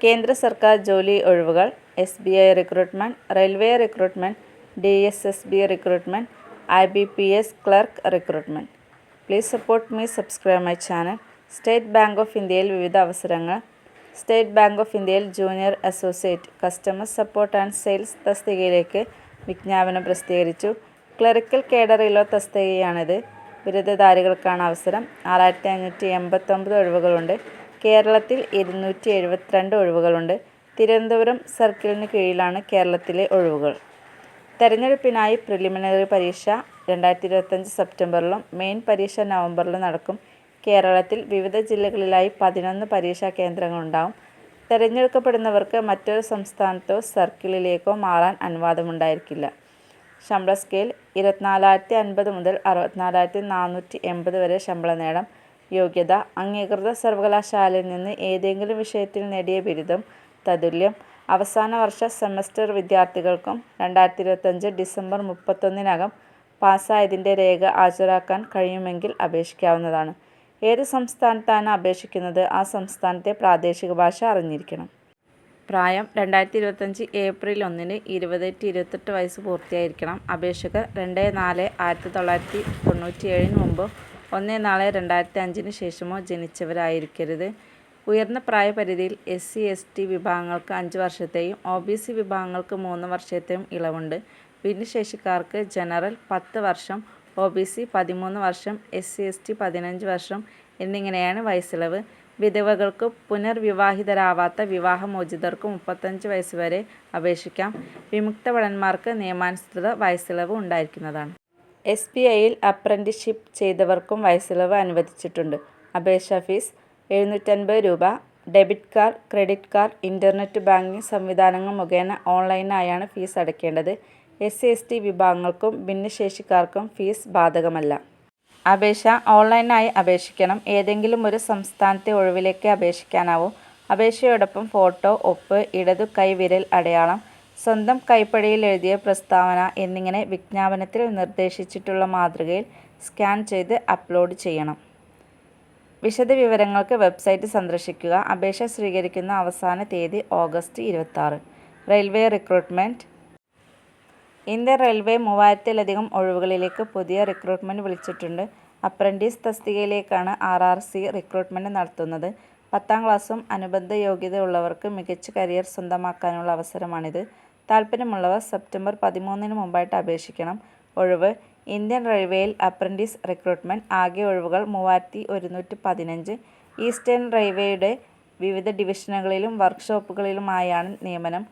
കേന്ദ്ര സർക്കാർ ജോലി ഒഴിവുകൾ, SBI recruitment, railway recruitment, DSSB recruitment, IBPS clerk recruitment. Please support me, subscribe my channel. State bank of ഇന്ത്യയിൽ വിവിധ അവസരങ്ങൾ. സ്റ്റേറ്റ് ബാങ്ക് ഓഫ് ഇന്ത്യയിൽ junior associate customer support and sales തസ്തികയിലേക്ക് വിജ്ഞാപനം പ്രസിദ്ധീകരിച്ചു. ക്ലറിക്കൽ കേഡറിലുള്ള തസ്തികയാണിത്. ബിരുദധാരികൾക്കാണ് അവസരം. 6589 ഒഴിവുകളുണ്ട്. കേരളത്തിൽ 272 ഒഴിവുകളുണ്ട്. തിരുവനന്തപുരം സർക്കിളിന് കീഴിലാണ് കേരളത്തിലെ ഒഴിവുകൾ. തെരഞ്ഞെടുപ്പിനായി പ്രിലിമിനറി പരീക്ഷ 2025 സെപ്റ്റംബറിലും മെയിൻ പരീക്ഷ നവംബറിലും നടക്കും. കേരളത്തിൽ വിവിധ ജില്ലകളിലായി 11 പരീക്ഷാ കേന്ദ്രങ്ങളുണ്ടാവും. തെരഞ്ഞെടുക്കപ്പെടുന്നവർക്ക് മറ്റൊരു സംസ്ഥാനത്തോ സർക്കിളിലേക്കോ മാറാൻ അനുവാദമുണ്ടായിരിക്കില്ല. ശമ്പള സ്കെയിൽ 24,050 മുതൽ 64,480 വരെ ശമ്പളം നേടാം. യോഗ്യത: അംഗീകൃത സർവകലാശാലയിൽ നിന്ന് ഏതെങ്കിലും വിഷയത്തിൽ നേടിയ ബിരുദം, തത്തുല്യം. അവസാന വർഷ സെമസ്റ്റർ വിദ്യാർത്ഥികൾക്കും 2025 ഡിസംബർ 31-നകം പാസ്സായതിൻ്റെ രേഖ ഹാജരാക്കാൻ കഴിയുമെങ്കിൽ അപേക്ഷിക്കാവുന്നതാണ്. ഏത് സംസ്ഥാനത്താണ് അപേക്ഷിക്കുന്നത് ആ സംസ്ഥാനത്തെ പ്രാദേശിക ഭാഷ അറിഞ്ഞിരിക്കണം. പ്രായം: 2025 ഏപ്രിൽ 1-ന് 20-28 വയസ്സ് പൂർത്തിയായിരിക്കണം. അപേക്ഷകർ 2-4-1997 മുമ്പോ 1-4-2005 ശേഷമോ ജനിച്ചവരായിരിക്കരുത്. ഉയർന്ന പ്രായപരിധിയിൽ SC/ST വിഭാഗങ്ങൾക്ക് 5 വർഷത്തെയും OBC വിഭാഗങ്ങൾക്ക് 3 വർഷത്തെയും ഇളവുണ്ട്. ഭിന്നശേഷിക്കാർക്ക് ജനറൽ 10 വർഷം, OBC 13 വർഷം, SC/ST 15 വർഷം എന്നിങ്ങനെയാണ് വയസ്സിളവ്. വിധവകൾക്കും പുനർവിവാഹിതരാവാത്ത വിവാഹമോചിതർക്കും 35 വയസ്സ് വരെ അപേക്ഷിക്കാം. വിമുക്ത ഭടന്മാർക്ക് നിയമാനുസൃത വയസ്സിളവ് ഉണ്ടായിരിക്കുന്നതാണ്. SBIയിൽ അപ്രന്റീസ്ഷിപ്പ് ചെയ്തവർക്കും വയസ്സിളവ് അനുവദിച്ചിട്ടുണ്ട്. അപേക്ഷാ ഫീസ് 750 രൂപ. Debit card, credit card, internet banking സംവിധാനങ്ങൾ മുഖേന ഓൺലൈനായാണ് ഫീസ് അടയ്ക്കേണ്ടത്. SC/ST വിഭാഗങ്ങൾക്കും ഭിന്നശേഷിക്കാർക്കും ഫീസ് ബാധകമല്ല. അപേക്ഷ ഓൺലൈനായി അപേക്ഷിക്കണം. ഏതെങ്കിലും ഒരു സംസ്ഥാനത്തെ ഒഴിവിലേക്ക് അപേക്ഷിക്കാനാവൂ. അപേക്ഷയോടൊപ്പം ഫോട്ടോ, ഒപ്പ്, ഇടതു കൈവിരൽ അടയാളം, സ്വന്തം കൈപ്പടയിൽ എഴുതിയ പ്രസ്താവന എന്നിങ്ങനെ വിജ്ഞാപനത്തിൽ നിർദ്ദേശിച്ചിട്ടുള്ള മാതൃകയിൽ സ്കാൻ ചെയ്ത് അപ്ലോഡ് ചെയ്യണം. വിശദവിവരങ്ങൾക്ക് വെബ്സൈറ്റ് സന്ദർശിക്കുക. അപേക്ഷ സ്വീകരിക്കുന്ന അവസാന തീയതി August 26. Railway recruitment. Indian railway 3000-ലധികം ഒഴിവുകളിലേക്ക് പുതിയ റിക്രൂട്ട്മെന്റ് വിളിച്ചിട്ടുണ്ട്. അപ്രന്റീസ് തസ്തികയിലേക്കാണ് RRC റിക്രൂട്ട്മെന്റ് നടത്തുന്നത്. 10ാം ക്ലാസ്സും അനുബന്ധ യോഗ്യതയുള്ളവർക്ക് മികച്ച കരിയർ സ്വന്തമാക്കാനുള്ള അവസരമാണിത്. താൽപ്പര്യമുള്ളവർ സെപ്റ്റംബർ 13-ന് മുമ്പായിട്ട് അപേക്ഷിക്കണം. ഒഴിവ്: ഇന്ത്യൻ റെയിൽവേയിൽ അപ്രന്റീസ് റിക്രൂട്ട്മെന്റ്. ആകെ ഒഴിവുകൾ 3115. ഈസ്റ്റേൺ റെയിൽവേയുടെ വിവിധ ഡിവിഷനുകളിലും വർക്ക്ഷോപ്പുകളിലുമായാണ് നിയമനം.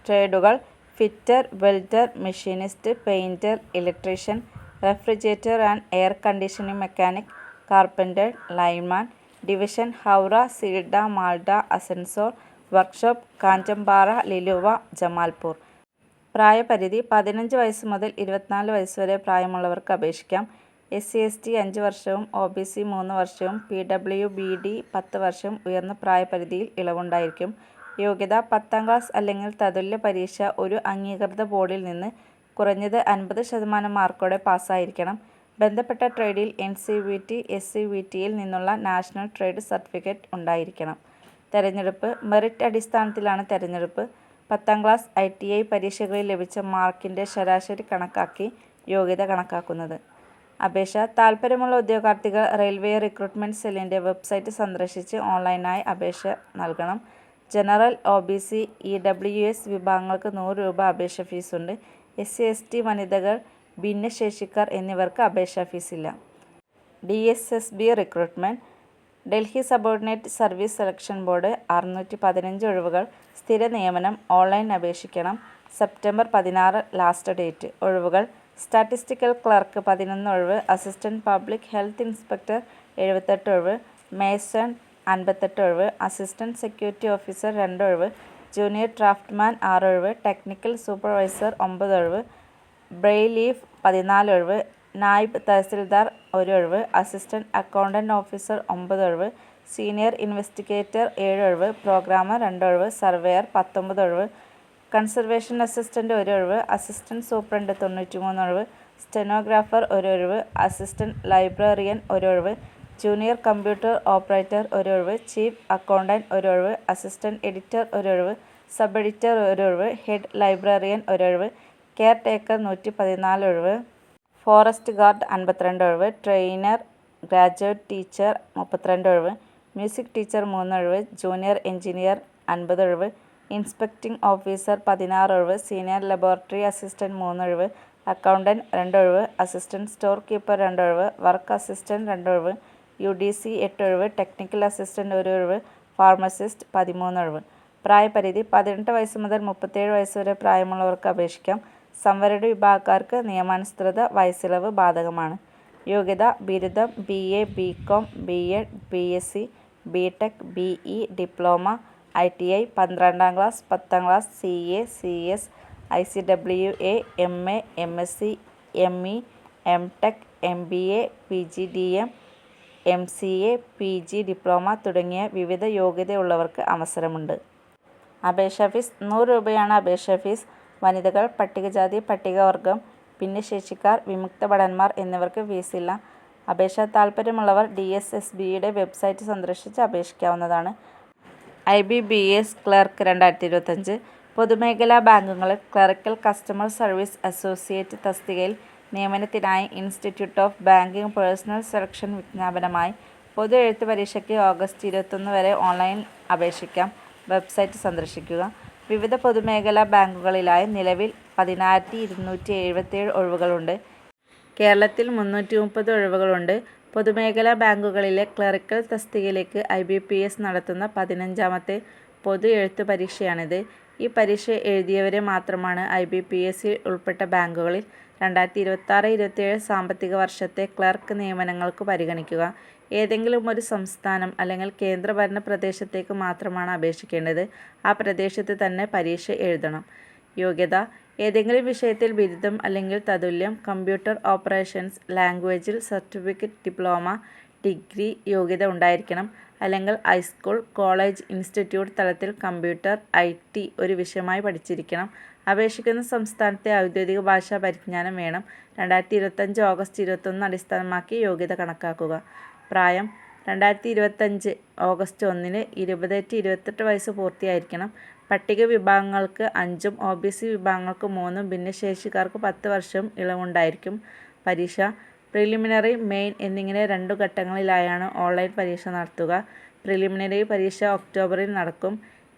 ട്രേഡുകൾ: fitter, welder, machinist, painter, electrician, refrigerator and air conditioning mechanic, carpenter, lineman. Division: Howrah, Sealdah, Malda, Asansol. Workshop: Kanchrapara, Liluah, Jamalpur. പ്രായപരിധി: 15 വയസ്സ് മുതൽ 24 വയസ്സ് വരെ പ്രായമുള്ളവർക്ക് അപേക്ഷിക്കാം. SC/ST 5 വർഷവും OBC 3 വർഷവും PWBD 10 വർഷവും. ഉയർന്ന പ്രായപരിധിയിൽ ഇളവുണ്ടായിരിക്കും. യോഗ്യത: 10ാം ക്ലാസ് അല്ലെങ്കിൽ തത്തുല്യ പരീക്ഷ ഒരു അംഗീകൃത ബോർഡിൽ നിന്ന് കുറഞ്ഞത് 50% മാർക്കോടെ പാസ്സായിരിക്കണം. ബന്ധപ്പെട്ട ട്രേഡിൽ NCVT, SCVTയിൽ നിന്നുള്ള നാഷണൽ ട്രേഡ് സർട്ടിഫിക്കറ്റ് ഉണ്ടായിരിക്കണം. തെരഞ്ഞെടുപ്പ്: മെറിറ്റ് അടിസ്ഥാനത്തിലാണ് തെരഞ്ഞെടുപ്പ്. 10ാം ക്ലാസ്, ITI പരീക്ഷകളിൽ ലഭിച്ച മാർക്കിൻ്റെ ശരാശരി കണക്കാക്കി യോഗ്യത കണക്കാക്കുന്നത്. അപേക്ഷ: താൽപ്പര്യമുള്ള ഉദ്യോഗാർത്ഥികൾ റെയിൽവേ റിക്രൂട്ട്മെന്റ് സെല്ലിൻ്റെ വെബ്സൈറ്റ് സന്ദർശിച്ച് ഓൺലൈനായി അപേക്ഷ നൽകണം. ജനറൽ, OBC, EWS വിഭാഗങ്ങൾക്ക് 100 രൂപ അപേക്ഷാ ഫീസുണ്ട്. SC/ST, വനിതകൾ, ഭിന്നശേഷിക്കാർ എന്നിവർക്ക് അപേക്ഷാ ഫീസില്ല. DSSB recruitment. Delhi subordinate service selection board 615 ഒഴിവുകൾ. സ്ഥിര നിയമനം. ഓൺലൈൻ അപേക്ഷിക്കണം. September 16 last date. ഒഴിവുകൾ: സ്റ്റാറ്റിസ്റ്റിക്കൽ ക്ലർക്ക് 11 ഒഴിവ്. അസിസ്റ്റന്റ് പബ്ലിക് ഹെൽത്ത് ഇൻസ്പെക്ടർ 78 ഒഴിവ്. മേസൺ 58 ഒഴിവ്. അസിസ്റ്റന്റ് സെക്യൂരിറ്റി ഓഫീസർ 2 ഒഴിവ്. ജൂനിയർ ഡ്രാഫ്റ്റ്മാൻ 6 ഒഴിവ്. ടെക്നിക്കൽ സൂപ്പർവൈസർ 9 ഒഴിവ്. ബ്രെയിലീഫ് 14 ഒഴിവ്. നായിബ് തഹസിൽദാർ 1 ഒഴിവ്. അസിസ്റ്റന്റ് അക്കൗണ്ടന്റ് ഓഫീസർ 9 ഒഴിവ്. സീനിയർ ഇൻവെസ്റ്റിഗേറ്റർ 7 ഒഴിവ്. പ്രോഗ്രാമർ 2 ഒഴിവ്. സർവേയർ 19 ഒഴിവ്. കൺസർവേഷൻ അസിസ്റ്റന്റ് 1 ഒഴിവ്. അസിസ്റ്റന്റ് സൂപ്രണ്ട് 93 ഒഴിവ്. സ്റ്റെനോഗ്രാഫർ 1 ഒഴിവ്. അസിസ്റ്റന്റ് ലൈബ്രറിയൻ 1 ഒഴിവ്. ജൂനിയർ കമ്പ്യൂട്ടർ ഓപ്പറേറ്റർ ഒരൊഴിവ്, ചീഫ് അക്കൗണ്ടന്റ് ഒരൊഴിവ്, അസിസ്റ്റന്റ് എഡിറ്റർ ഒരൊഴിവ്, സബ് എഡിറ്റർ ഒരൊഴിവ്, ഹെഡ് ലൈബ്രറിയൻ ഒരൊഴിവ്, കെയർ ടേക്കർ 114 ഒഴിവ്, ഫോറസ്റ്റ് ഗാർഡ് 52 ഒഴിവ്, ട്രെയിനർ ഗ്രാജുവേറ്റ് ടീച്ചർ 32 ഒഴിവ്, മ്യൂസിക് ടീച്ചർ 3 ഒഴിവ്, ജൂനിയർ എഞ്ചിനീയർ 50 ഒഴിവ്, ഇൻസ്പെക്ടിംഗ് ഓഫീസർ 16 ഒഴിവ്, സീനിയർ ലബോറട്ടറി അസിസ്റ്റന്റ് 3 ഒഴിവ്, അക്കൗണ്ടന്റ് 2 ഒഴിവ്, അസിസ്റ്റന്റ് സ്റ്റോർ കീപ്പർ 2 ഒഴിവ്, വർക്ക് അസിസ്റ്റന്റ് 2 ഒഴിവ്, UDC 8 ഒഴിവ്, ടെക്നിക്കൽ അസിസ്റ്റന്റ് 1 ഒഴിവ്, ഫാർമസിസ്റ്റ് 13 ഒഴിവ്. പ്രായപരിധി 18 വയസ്സ് മുതൽ 37 വയസ്സ് വരെ പ്രായമുള്ളവർക്ക് അപേക്ഷിക്കാം. സംവരണ വിഭാഗക്കാർക്ക് നിയമാനുസൃത വയസ്സിളവ് ബാധകമാണ്. യോഗ്യത: ബിരുദം, BA, BCom, BEd, BSc, BTech, BE, diploma, ITI, 12ാം class, 10ാം class, CA, CS, ICWA, MA, MSc, ME, MTech, MBA, PGDM, MCA, PG, diploma തുടങ്ങിയ വിവിധ യോഗ്യതയുള്ളവർക്ക് അവസരമുണ്ട്. അപേക്ഷാ ഫീസ് 100 രൂപയാണ്. അപേക്ഷാ ഫീസ്. വനിതകൾ, പട്ടികജാതി പട്ടികവർഗം, ഭിന്നശേഷിക്കാർ, വിമുക്ത ഭടന്മാർ എന്നിവർക്ക് ഫീസില്ല. അപേക്ഷാ താൽപ്പര്യമുള്ളവർ DSSBയുടെ വെബ്സൈറ്റ് സന്ദർശിച്ച് അപേക്ഷിക്കാവുന്നതാണ്. IBBS clerk 2025. പൊതുമേഖലാ ബാങ്കുകളിൽ ക്ലറിക്കൽ കസ്റ്റമർ സർവീസ് അസോസിയേറ്റ് തസ്തികയിൽ നിയമനത്തിനായി institute of banking personnel selection വിജ്ഞാപനമായി. പൊതു എഴുത്ത് പരീക്ഷയ്ക്ക് ഓഗസ്റ്റ് 21 വരെ ഓൺലൈൻ അപേക്ഷിക്കാം. വെബ്സൈറ്റ് സന്ദർശിക്കുക. വിവിധ പൊതുമേഖലാ ബാങ്കുകളിലായി നിലവിൽ 10,277 ഒഴിവുകളുണ്ട്. കേരളത്തിൽ 330 ഒഴിവുകളുണ്ട്. പൊതുമേഖലാ ബാങ്കുകളിലെ ക്ലറിക്കൽ തസ്തികയിലേക്ക് IBPS നടത്തുന്ന 15ാമത്തെ പൊതു എഴുത്തു പരീക്ഷയാണിത്. ഈ പരീക്ഷ എഴുതിയവരെ മാത്രമാണ് IBPSൽ ഉൾപ്പെട്ട ബാങ്കുകളിൽ 2026-27 സാമ്പത്തിക വർഷത്തെ ക്ലർക്ക് നിയമനങ്ങൾക്ക് പരിഗണിക്കുക. ഏതെങ്കിലും ഒരു സംസ്ഥാനം അല്ലെങ്കിൽ കേന്ദ്രഭരണ പ്രദേശത്തേക്ക് മാത്രമാണ് അപേക്ഷിക്കേണ്ടത്. ആ പ്രദേശത്ത് തന്നെ പരീക്ഷ എഴുതണം. യോഗ്യത: ഏതെങ്കിലും വിഷയത്തിൽ ബിരുദം അല്ലെങ്കിൽ തതുല്യം, കമ്പ്യൂട്ടർ ഓപ്പറേഷൻസ് ലാംഗ്വേജിൽ സർട്ടിഫിക്കറ്റ്, ഡിപ്ലോമ, ഡിഗ്രി യോഗ്യത ഉണ്ടായിരിക്കണം. അല്ലെങ്കിൽ ഹൈസ്കൂൾ, കോളേജ്, ഇൻസ്റ്റിറ്റ്യൂട്ട് തലത്തിൽ കമ്പ്യൂട്ടർ, IT ഒരു വിഷയമായി പഠിച്ചിരിക്കണം. അപേക്ഷിക്കുന്ന സംസ്ഥാനത്തെ ഔദ്യോഗിക ഭാഷാ പരിജ്ഞാനം വേണം. 2025 ഓഗസ്റ്റ് 21 അടിസ്ഥാനമാക്കി യോഗ്യത കണക്കാക്കുക. പ്രായം: 2025 ഓഗസ്റ്റ് 1 20-28 വയസ്സ് പൂർത്തിയായിരിക്കണം. പട്ടിക വിഭാഗങ്ങൾക്ക് 5ഉം OBC വിഭാഗങ്ങൾക്ക് 3ഉം ഭിന്നശേഷിക്കാർക്ക് 10 വർഷവും ഇളവുണ്ടായിരിക്കും. പരീക്ഷ: പ്രിലിമിനറി, മെയിൻ എന്നിങ്ങനെ 2 ഘട്ടങ്ങളിലായാണ് ഓൺലൈൻ പരീക്ഷ നടത്തുക. പ്രിലിമിനറി പരീക്ഷ ഒക്ടോബറിൽ നടക്കും.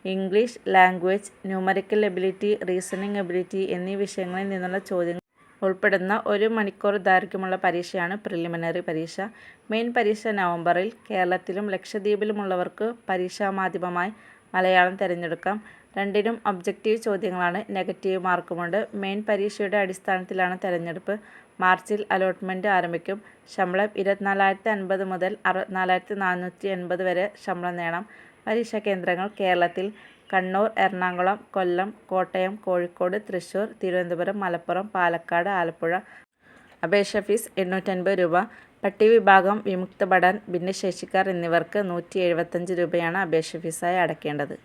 English language, numerical ability, reasoning ability എന്നീ വിഷയങ്ങളിൽ നിന്നുള്ള ചോദ്യങ്ങൾ ഉൾപ്പെടുന്ന 1 മണിക്കൂർ ദൈർഘ്യമുള്ള പരീക്ഷയാണ് പ്രിലിമിനറി പരീക്ഷ. മെയിൻ പരീക്ഷ നവംബറിൽ. കേരളത്തിലും ലക്ഷദ്വീപിലുമുള്ളവർക്ക് പരീക്ഷാമാധ്യമമായി മലയാളം തിരഞ്ഞെടുക്കാം. രണ്ടിനും ഒബ്ജക്റ്റീവ് ചോദ്യങ്ങളാണ്. നെഗറ്റീവ് മാർക്കുമുണ്ട്. മെയിൻ പരീക്ഷയുടെ അടിസ്ഥാനത്തിലാണ് തിരഞ്ഞെടുപ്പ്. മാർച്ചിൽ അലോട്ട്മെന്റ് ആരംഭിക്കും. ശമ്പളം 24,050 മുതൽ 64,480 വരെ ശമ്പളം നേടാം. പരീക്ഷാ കേന്ദ്രങ്ങൾ കേരളത്തിൽ: കണ്ണൂർ, എറണാകുളം, കൊല്ലം, കോട്ടയം, കോഴിക്കോട്, തൃശ്ശൂർ, തിരുവനന്തപുരം, മലപ്പുറം, പാലക്കാട്, ആലപ്പുഴ. അപേക്ഷാ ഫീസ് 850 രൂപ. പട്ടികവിഭാഗം, വിമുക്ത ഭടൻ, ഭിന്നശേഷിക്കാർ എന്നിവർക്ക് 175 രൂപയാണ് അപേക്ഷാ ഫീസായി അടയ്ക്കേണ്ടത്.